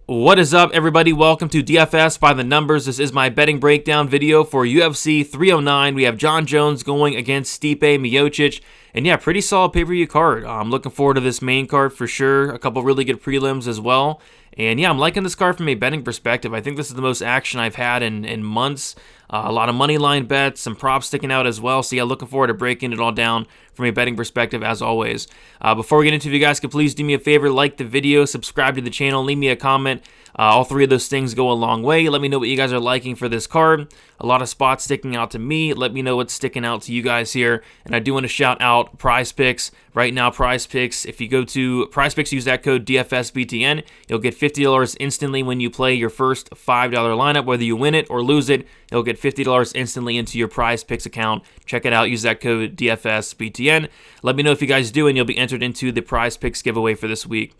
What is up, everybody? Welcome to DFS by the Numbers. This is my betting breakdown video for UFC 309. We have Jon Jones going against Stipe Miocic. And yeah, pretty solid pay-per-view card. I'm looking forward to this main card for sure. A couple really good prelims as well. And yeah, I'm liking this card from a betting perspective. I think this is the most action I've had in months. A lot of money line bets, some props sticking out as well. So yeah, looking forward to breaking it all down from a betting perspective as always. Before we get into it, you guys could please do me a favor, like the video, subscribe to the channel, leave me a comment. All three of those things go a long way. Let me know what you guys are liking for this card. A lot of spots sticking out to me. Let me know what's sticking out to you guys here. And I do want to shout out Prize Picks. Right now, Prize Picks, if you go to Prize Picks, use that code DFSBTN. You'll get $50 instantly when you play your first $5 lineup. Whether you win it or lose it, you'll get $50 instantly into your Prize Picks account. Check it out. Use that code DFSBTN. Let me know if you guys do, and you'll be entered into the Prize Picks giveaway for this week.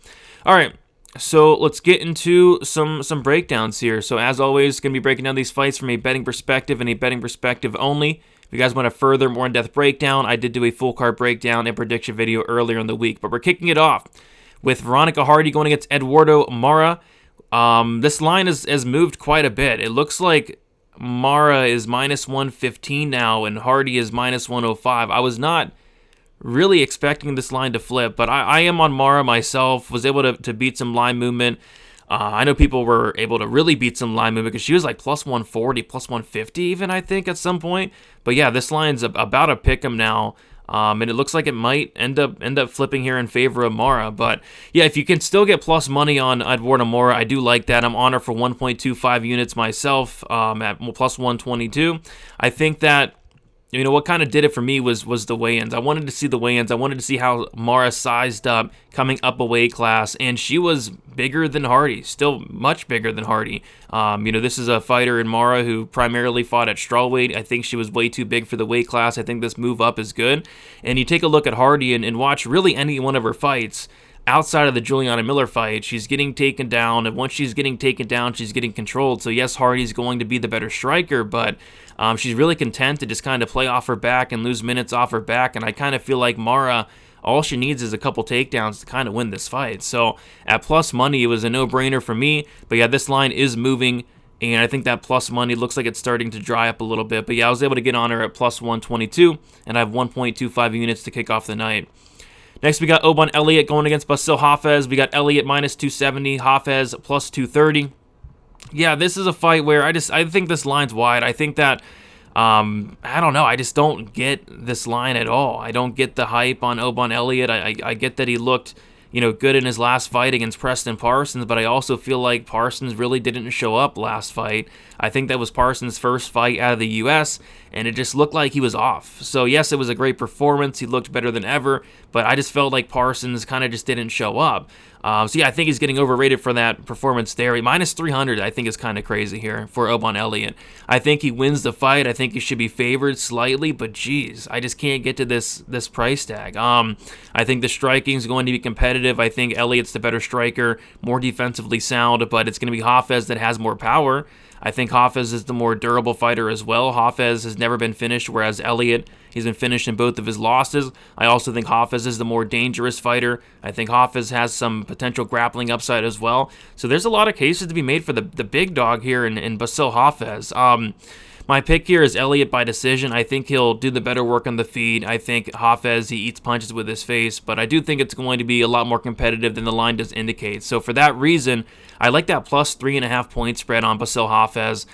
All right. So let's get into some breakdowns here. So as always, going to be breaking down these fights from a betting perspective and a betting perspective only. If you guys want a further, more in-depth breakdown, I did do a full card breakdown and prediction video earlier in the week. But we're kicking it off with Veronica Hardy going against Eduardo Moura. This line has moved quite a bit. It looks like Moura is minus 115 now and Hardy is minus 105. I was not really expecting this line to flip, but I am on Moura myself. Was able to beat some line movement. I know people were able to really beat some line movement because she was like plus 140, plus 150 even, I think, at some point. But yeah, this line's about to pick him now. And it looks like it might end up flipping here in favor of Moura. But yeah, if you can still get plus money on Eduardo Moura, I do like that. I'm on her for 1.25 units myself at plus 122. I think that, you know, what kind of did it for me was the weigh-ins. I wanted to see the weigh-ins. I wanted to see how Moura sized up coming up a weight class, and she was bigger than Hardy, still much bigger than Hardy. This is a fighter in Moura who primarily fought at strawweight. I think she was way too big for the weight class. I think this move up is good. And you take a look at Hardy and watch really any one of her fights. Outside of the Juliana Miller fight, she's getting taken down, and once she's getting taken down, she's getting controlled. So yes, Hardy's going to be the better striker, but she's really content to just kind of play off her back and lose minutes off her back, and I kind of feel like Moura, all she needs is a couple takedowns to kind of win this fight. So at plus money, it was a no-brainer for me, but yeah, this line is moving, and I think that plus money looks like it's starting to dry up a little bit, but yeah, I was able to get on her at plus 122, and I have 1.25 units to kick off the night. Next, we got Elliott going against Basil Hafez. We got Elliott minus 270, Hafez plus 230. Yeah, this is a fight where I think this line's wide. I think that, I don't know, I just don't get this line at all. I don't get the hype on Elliott. I get that he looked, good in his last fight against Preston Parsons, but I also feel like Parsons really didn't show up last fight. I think that was Parsons' first fight out of the U.S., and it just looked like he was off. So yes, it was a great performance. He looked better than ever, but I just felt like Parsons kind of just didn't show up. So yeah, I think he's getting overrated for that performance there. Minus 300, I think, is kind of crazy here for Elliott. I think he wins the fight. I think he should be favored slightly, but geez, I just can't get to this price tag. I think the striking is going to be competitive. I think Elliott's the better striker, more defensively sound, but it's going to be Hafez that has more power. I think Hafez is the more durable fighter as well. Hafez has never been finished, whereas Elliott, he's been finished in both of his losses. I also think Hafez is the more dangerous fighter. I think Hafez has some potential grappling upside as well. So there's a lot of cases to be made for the big dog here in Basil Hafez. My pick here is Elliott by decision. I think he'll do the better work on the feet. I think Hafez, he eats punches with his face, but I do think it's going to be a lot more competitive than the line does indicate. So for that reason, I like that plus 3.5 point spread on Basil Hafez.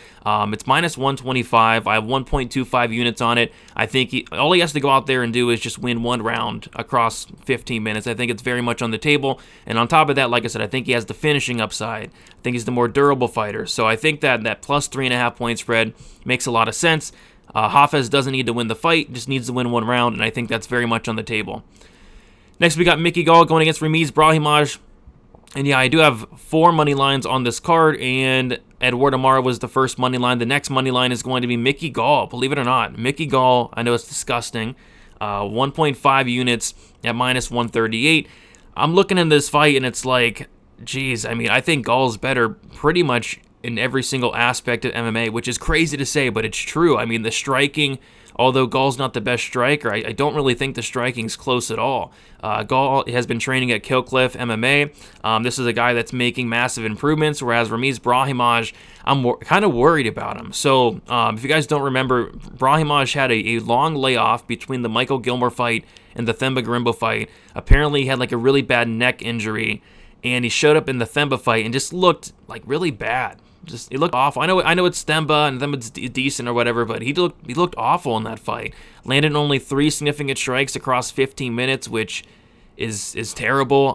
It's minus 125. I have 1.25 units on it. I think all he has to go out there and do is just win one round across 15 minutes. I think it's very much on the table. And on top of that, like I said, I think he has the finishing upside. I think he's the more durable fighter. So I think that plus 3.5 point spread makes a lot of sense. Hafez doesn't need to win the fight, just needs to win one round, and I think that's very much on the table. Next, we got Gall going against Brahimaj. And yeah, I do have 4 money lines on this card, and Eduardo Moura was the first money line. The next money line is going to be Gall, believe it or not. Gall, I know it's disgusting. 1.5 units at minus 138. I'm looking in this fight, and it's like, geez, I mean, I think Gall's better pretty much in every single aspect of MMA, which is crazy to say, but it's true. I mean, the striking, although Gall's not the best striker, I don't really think the striking's close at all. Gall has been training at Killcliff MMA. This is a guy that's making massive improvements, whereas Brahimaj, I'm kind of worried about him. So if you guys don't remember, Brahimaj had a long layoff between the Michael Gilmore fight and the Themba Garimbo fight. Apparently he had like a really bad neck injury, and he showed up in the Themba fight and just looked like really bad. He looked awful. I know it's Themba and Themba's decent or whatever, but he looked awful in that fight. Landed only 3 significant strikes across 15 minutes, which is terrible.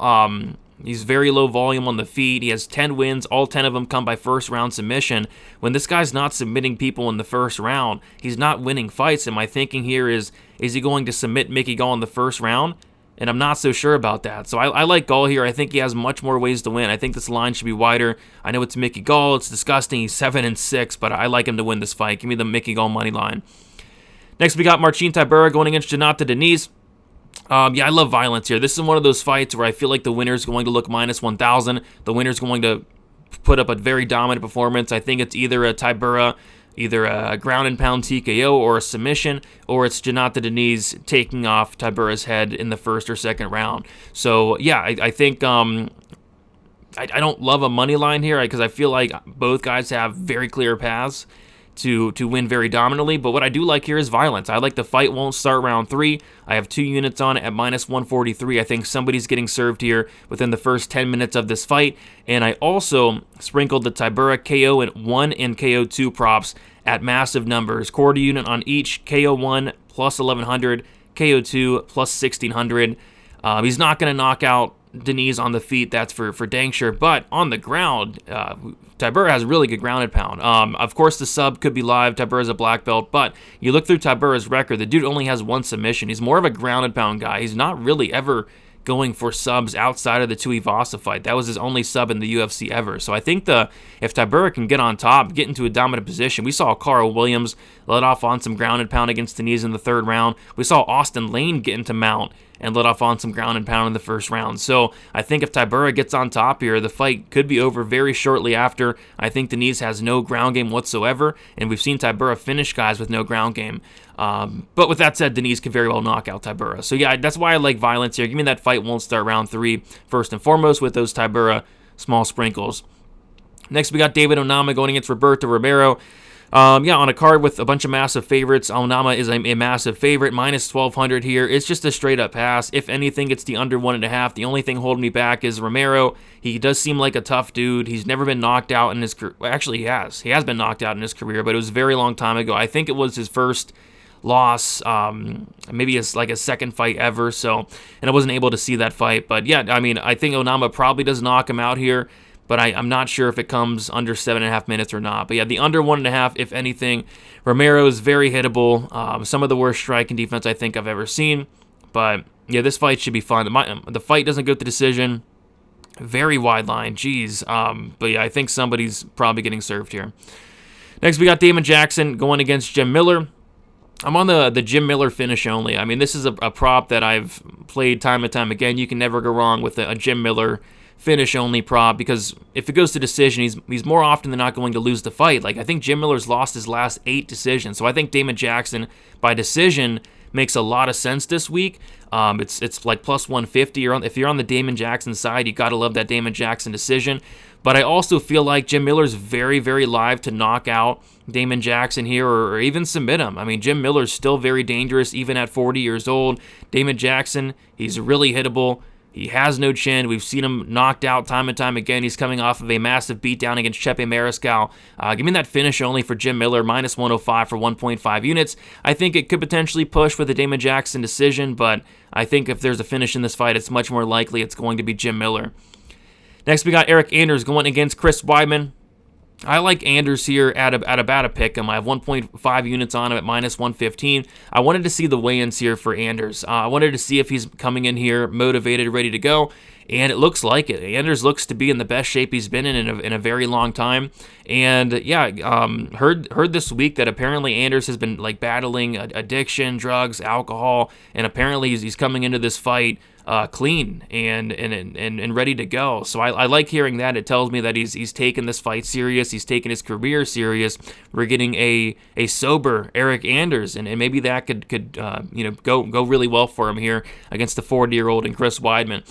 He's very low volume on the feet. He has 10 wins. All 10 of them come by first round submission. When this guy's not submitting people in the first round, he's not winning fights. And my thinking here is he going to submit Mickey Gall in the first round? And I'm not so sure about that. So I like Gall here. I think he has much more ways to win. I think this line should be wider. I know it's Mickey Gall. It's disgusting. He's 7-6, but I like him to win this fight. Give me the Mickey Gall money line. Next, we got Marcin Tybura going against Diniz. Yeah, I love violence here. This is one of those fights where I feel like the winner's going to look minus 1,000. The winner's going to put up a very dominant performance. I think it's either a Tybura, either a ground and pound TKO or a submission, or it's Diniz taking off Tybura's head in the first or second round. So yeah, I think I don't love a money line here because I feel like both guys have very clear paths to win very dominantly, but what I do like here is violence. I like the fight won't start round 3. I have 2 units on it at minus 143. I think somebody's getting served here within the first 10 minutes of this fight, and I also sprinkled the Tybura KO and 1 and KO 2 props at massive numbers. Quarter unit on each, KO 1 plus 1100, KO 2 plus 1600. He's not going to knock out Diniz on the feet, that's for dang sure, but on the ground, Tybura has really good ground and pound. Of course, the sub could be live. Tybura's a black belt, but you look through Tybura's record, the dude only has 1 submission. He's more of a ground and pound guy. He's not really ever going for subs outside of the Tuivasa fight. That was his only sub in the UFC ever. So I think if Tybura can get on top, get into a dominant position, we saw Carl Williams let off on some ground and pound against Diniz in the 3rd round. We saw Austin Lane get into mount and let off on some ground and pound in the 1st round. So I think if Tybura gets on top here, the fight could be over very shortly after. I think Diniz has no ground game whatsoever, and we've seen Tybura finish guys with no ground game. But with that said, Diniz could very well knock out Tybura. So yeah, that's why I like violence here. Give me that fight won't start round 3 first and foremost with those Tybura small sprinkles. Next, we got David Onama going against Roberto Romero. Yeah, on a card with a bunch of massive favorites, Onama is a massive favorite, minus 1,200 here. It's just a straight-up pass. If anything, it's the under 1.5. The only thing holding me back is Romero. He does seem like a tough dude. He's never been knocked out in his career. Well, actually, he has. He has been knocked out in his career, but it was a very long time ago. I think it was his first loss, maybe it's like a second fight ever, so, and I wasn't able to see that fight. But yeah, I mean, I think Onama probably does knock him out here, but I'm not sure if it comes under 7.5 minutes or not. But yeah, the under 1.5, if anything. Romero is very hittable. Some of the worst striking defense I think I've ever seen. But yeah, this fight should be fun. The fight doesn't go to decision. Very wide line, jeez. But yeah, I think somebody's probably getting served here. Next, we got Damon Jackson going against Jim Miller. I'm on the Jim Miller finish only. I mean, this is a prop that I've played time and time again. You can never go wrong with a Jim Miller finish only prop, because if it goes to decision, he's more often than not going to lose the fight. Like, I think Jim Miller's lost his last 8 decisions, so I think Damon Jackson by decision makes a lot of sense this week. It's like plus 150. If you're on the Damon Jackson side, you gotta love that Damon Jackson decision. But I also feel like Jim Miller's very, very live to knock out Damon Jackson here, or even submit him. I mean, Jim Miller's still very dangerous even at 40 years old. Damon Jackson, he's really hittable. He has no chin. We've seen him knocked out time and time again. He's coming off of a massive beatdown against Chepe Mariscal. Give me that finish only for Jim Miller, minus 105 for 1.5 units. I think it could potentially push with a Damon Jackson decision, but I think if there's a finish in this fight, it's much more likely it's going to be Jim Miller. Next, we got Eric Anders going against Chris Weidman. I like Anders here at about a pick him. I have 1.5 units on him at minus 115. I wanted to see the weigh-ins here for Anders. I wanted to see if he's coming in here motivated, ready to go, and it looks like it. Anders looks to be in the best shape he's been in a very long time. And yeah, heard this week that apparently Anders has been like battling addiction, drugs, alcohol, and apparently he's coming into this fight clean and ready to go. So I like hearing that. It tells me that he's taking this fight serious. He's taking his career serious. We're getting a sober Eric Anders, and maybe that could go really well for him here against the 40-year-old and Chris Weidman.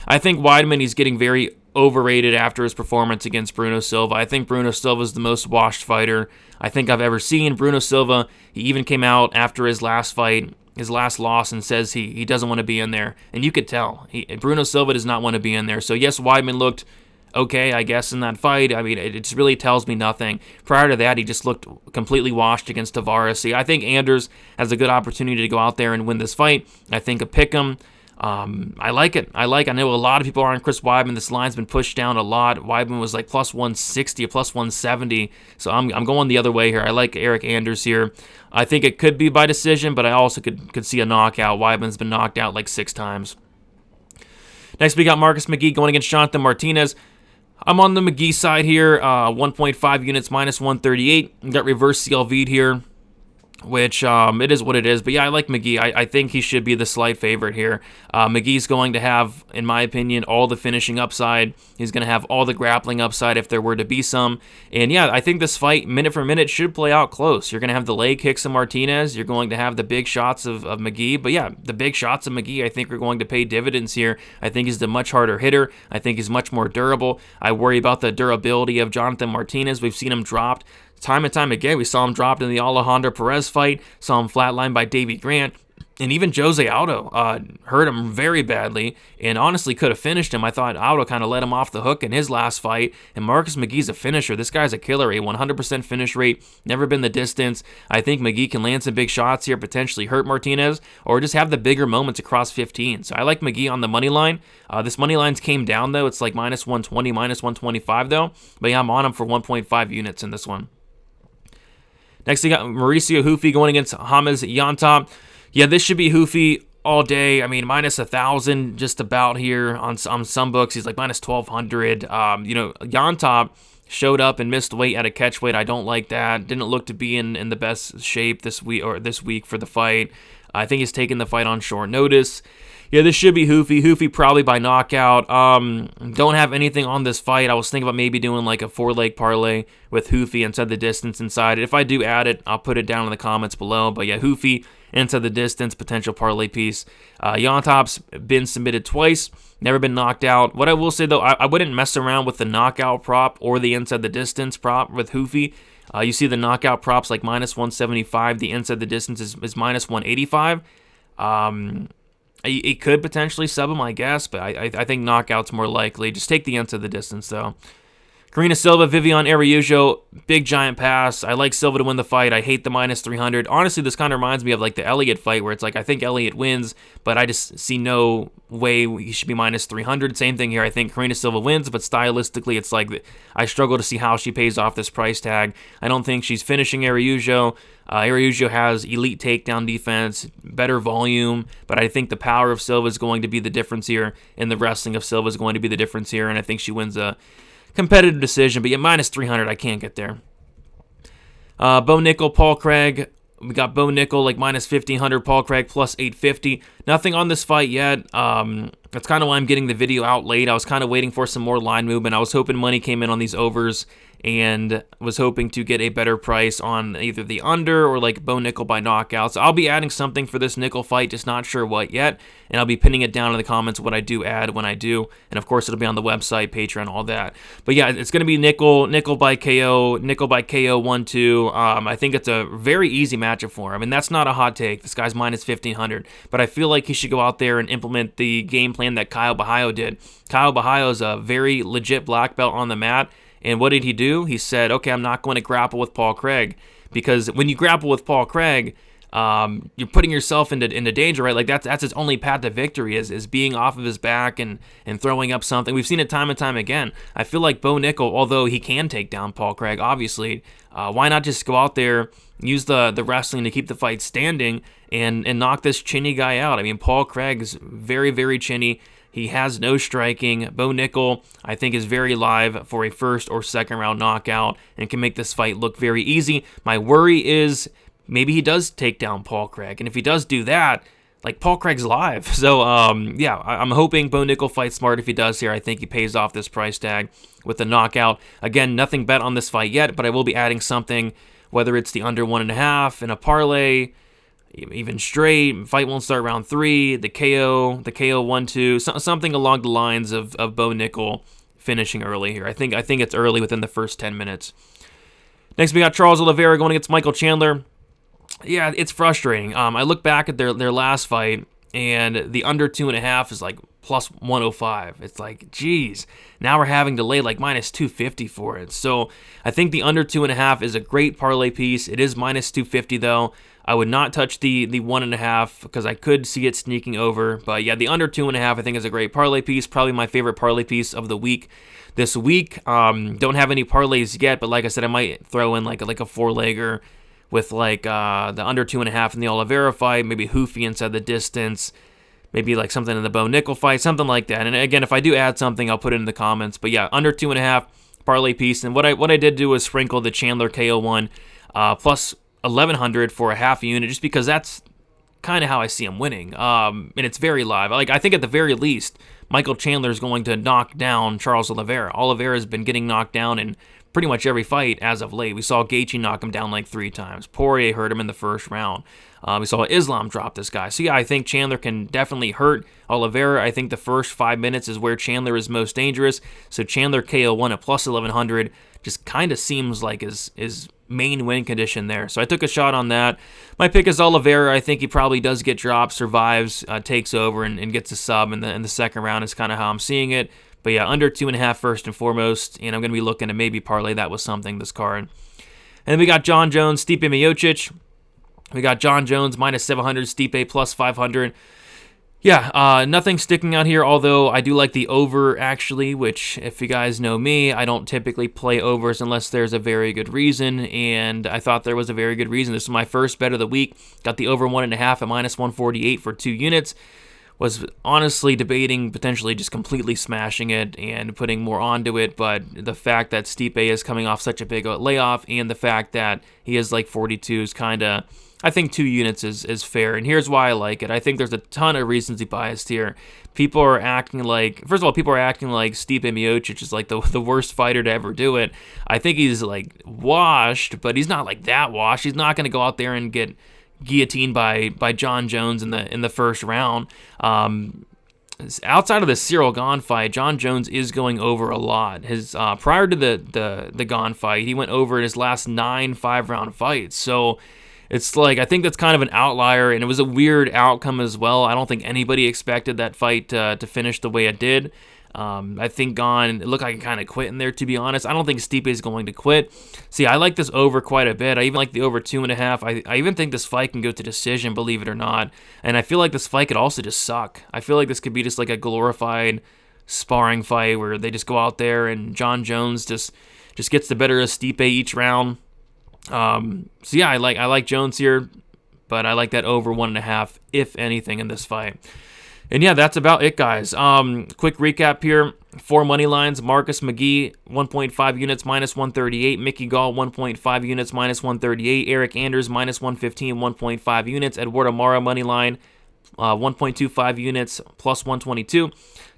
I think Weidman, he's getting very overrated after his performance against Bruno Silva. I think Bruno Silva is the most washed fighter I think I've ever seen. Bruno Silva, he even came out after his last fight, his last loss, and says he doesn't want to be in there. And you could tell. Bruno Silva does not want to be in there. So yes, Weidman looked okay, I guess, in that fight. I mean, it just really tells me nothing. Prior to that, he just looked completely washed against Tybura. See, I think Anders has a good opportunity to go out there and win this fight. I think a pick'em. I like it. I know a lot of people are on Chris Weidman. This line's been pushed down a lot. Weidman was like plus 160 or plus 170. So I'm going the other way here. I like Eric Anders here. I think it could be by decision, but I also could see a knockout. Weidman's been knocked out like 6 times. Next, we got Marcus McGhee going against Jonathan Martinez. I'm on the McGhee side here. 1.5 units minus 138. We got reverse CLV'd here, which it is what it is. But yeah, I like McGhee. I think he should be the slight favorite here. McGhee's going to have, in my opinion, all the finishing upside. He's going to have all the grappling upside if there were to be some. And yeah, I think this fight, minute for minute, should play out close. You're going to have the leg kicks of Martinez. You're going to have the big shots of McGhee. But yeah, the big shots of McGhee, I think, are going to pay dividends here. I think he's the much harder hitter. I think he's much more durable. I worry about the durability of Jonathan Martinez. We've seen him dropped time and time again. We saw him dropped in the Alejandro Perez fight, saw him flatlined by Davey Grant, and even Jose Aldo hurt him very badly and honestly could have finished him. I thought Aldo kind of let him off the hook in his last fight, and Marcus McGhee's a finisher. This guy's a killer, a 100% finish rate, never been the distance. I think McGhee can land some big shots here, potentially hurt Martinez, or just have the bigger moments across 15. So I like McGhee on the money line. This money line's came down, though. It's like minus 120, minus 125, though. But yeah, I'm on him for 1.5 units in this one. Next, we got Mauricio Ruffy going against Hafez Llontop. Yeah, this should be Ruffy all day. I mean, minus 1,000 just about here on some books. He's like minus 1,200. Llontop showed up and missed weight at a catch weight. I don't like that. Didn't look to be in the best shape this week for the fight. I think he's taking the fight on short notice. Yeah, this should be Ruffy. Ruffy probably by knockout. Don't have anything on this fight. I was thinking about maybe doing like a 4-leg parlay with Ruffy inside the distance inside it. If I do add it, I'll put it down in the comments below. But yeah, Ruffy inside the distance, potential parlay piece. Llontop's been submitted twice, never been knocked out. What I will say though, I wouldn't mess around with the knockout prop or the inside the distance prop with Ruffy. You see the knockout props like minus 175. The inside the distance is minus 185. It could potentially sub him, I guess, but I think knockout's more likely. Just take the inside the distance, though. Karina Silva, Viviane Araujo, big giant pass. I like Silva to win the fight. I hate the minus 300. Honestly, this kind of reminds me of like the Elliott fight where it's like I think Elliott wins, but I just see no way he should be minus 300. Same thing here. I think Karina Silva wins, but stylistically, it's like I struggle to see how she pays off this price tag. I don't think she's finishing Araujo. Araujo has elite takedown defense, better volume, but I think the power of Silva is going to be the difference here, and the wrestling of Silva is going to be the difference here, and I think she wins a competitive decision. But yeah, minus 300, I can't get there. Bo Nickal, Paul Craig. We got Bo Nickal like minus 1,500, Paul Craig plus 850. Nothing on this fight yet. That's kind of why I'm getting the video out late. I was kind of waiting for some more line movement. I was hoping money came in on these overs and was hoping to get a better price on either the under or like Bo Nickal by knockout. So I'll be adding something for this Nickal fight, just not sure what yet. And I'll be pinning it down in the comments what I do add when I do. And of course, it'll be on the website, Patreon, all that. But yeah, it's going to be Nickal by KO 1-2. I think it's a very easy matchup for him. And that's not a hot take. This guy's minus 1,500. But I feel like he should go out there and implement the game plan that Caio Borralho did. Caio Borralho is a very legit black belt on the mat. And what did he do? He said, okay, I'm not going to grapple with Paul Craig. Because when you grapple with Paul Craig, you're putting yourself into danger, right? Like that's his only path to victory is being off of his back and throwing up something. We've seen it time and time again. I feel like Bo Nickal, although he can take down Paul Craig, obviously, why not just go out there, use the wrestling to keep the fight standing and knock this chinny guy out? I mean, Paul Craig is very, very chinny. He has no striking. Bo Nickal, I think, is very live for a first or second round knockout and can make this fight look very easy. My worry is maybe he does take down Paul Craig. And if he does do that, like Paul Craig's live. So, yeah, I'm hoping Bo Nickal fights smart. If he does here, I think he pays off this price tag with the knockout. Again, nothing bet on this fight yet, but I will be adding something, whether it's the under 1.5 in a parlay, even straight, fight won't start round 3, the KO 1-2, something along the lines of Bo Nickal finishing early here. I think it's early within the first 10 minutes. Next, we got Charles Oliveira going against Michael Chandler. Yeah, it's frustrating. I look back at their last fight, and the under 2.5 is like plus 105. It's like, geez, now we're having to lay like minus 250 for it. So I think the under 2.5 is a great parlay piece. It is minus 250 though. I would not touch the 1.5 because I could see it sneaking over. But yeah, the under 2.5 I think is a great parlay piece. Probably my favorite parlay piece of the week. This week, don't have any parlays yet, but like I said, I might throw in like a 4-legger with like the under 2.5 in the Oliveira fight, maybe Hoofy inside the distance, maybe like something in the Bo Nickal fight, something like that. And again, if I do add something, I'll put it in the comments. But yeah, under 2.5 parlay piece. And what I did do was sprinkle the Chandler KO1 plus 1,100 for a half unit, just because that's kind of how I see him winning. And it's very live. Like, I think at the very least, Michael Chandler is going to knock down Charles Oliveira. Oliveira has been getting knocked down in pretty much every fight as of late. We saw Gaethje knock him down like 3 times. Poirier hurt him in the first round. We saw Islam drop this guy. So yeah, I think Chandler can definitely hurt Oliveira. I think the first 5 minutes is where Chandler is most dangerous. So Chandler KO1 at plus 1,100 just kind of seems like his main win condition there. So I took a shot on that. My pick is Oliveira. I think he probably does get dropped, survives, takes over, and gets a sub in the second round is kind of how I'm seeing it. But yeah, under 2.5 first and foremost, and I'm going to be looking to maybe parlay that with something this card. And then we got Jon Jones, Stipe Miocic. We got Jon Jones minus 700, Stipe plus 500. Yeah, nothing sticking out here, although I do like the over, actually, which, if you guys know me, I don't typically play overs unless there's a very good reason, and I thought there was a very good reason. This is my first bet of the week. Got the over 1.5 at minus 148 for 2 units. Was honestly debating potentially just completely smashing it and putting more onto it, but the fact that Stipe is coming off such a big layoff and the fact that he is like 42 is kind of, I think 2 units is fair, and here's why I like it. I think there's a ton of recency bias here. People are acting like, first of all, people are acting like Stipe Miocic is like the worst fighter to ever do it. I think he's like washed, but he's not like that washed. He's not going to go out there and get guillotined by Jon Jones in the first round. Outside of the Cyril Gane fight, Jon Jones is going over a lot. His prior to the Gane fight, he went over in his last 9 5-round fights. So it's like, I think that's kind of an outlier, and it was a weird outcome as well. I don't think anybody expected that fight to finish the way it did. I think Gane, it looked like he kind of quit in there, to be honest. I don't think Stipe is going to quit. See, I like this over quite a bit. I even like the over 2.5. I even think this fight can go to decision, believe it or not. And I feel like this fight could also just suck. I feel like this could be just like a glorified sparring fight where they just go out there and Jon Jones just gets the better of Stipe each round. So yeah, I like Jones here, but I like that over 1.5, if anything, in this fight. And yeah, that's about it, guys. Quick recap here. 4 money lines. Marcus McGhee, 1.5 units, minus 138. Mickey Gall, 1.5 units, minus 138. Eric Anders, minus 115, 1.5 units. Eduardo Moura, money line, 1.25 units, plus 122.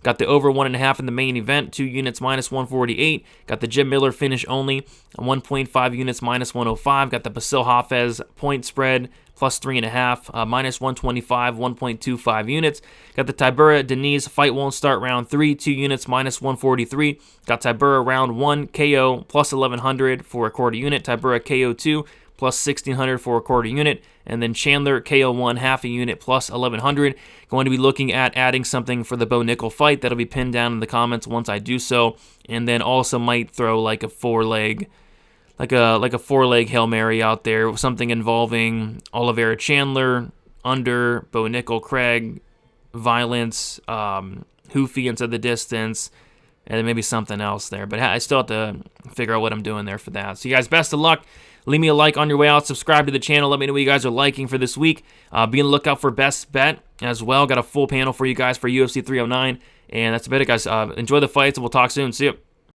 Got the over 1.5 in the main event, 2 units, minus 148. Got the Jim Miller finish only, 1.5 units, minus 105. Got the Basil Hafez point spread, plus 3.5, minus 125, 1.25 units. Got the Tybura Diniz fight won't start round 3, 2 units, minus 143. Got Tybura round 1 KO, plus 1,100 for a quarter unit. Tybura KO 2, plus 1,600 for a quarter unit. And then Chandler KO1 half a unit, plus 1,100. Going to be looking at adding something for the Bo Nickal fight. That'll be pinned down in the comments once I do so. And then also might throw like a 4-leg, like a 4-leg Hail Mary out there, something involving Oliveira Chandler, under, Bo Nickal Craig, violence, Hoofy inside the distance, and then maybe something else there. But I still have to figure out what I'm doing there for that. So you guys, best of luck. Leave me a like on your way out. Subscribe to the channel. Let me know what you guys are liking for this week. Be on the lookout for Best Bet as well. Got a full panel for you guys for UFC 309. And that's about it, guys. Enjoy the fights, and we'll talk soon. See you.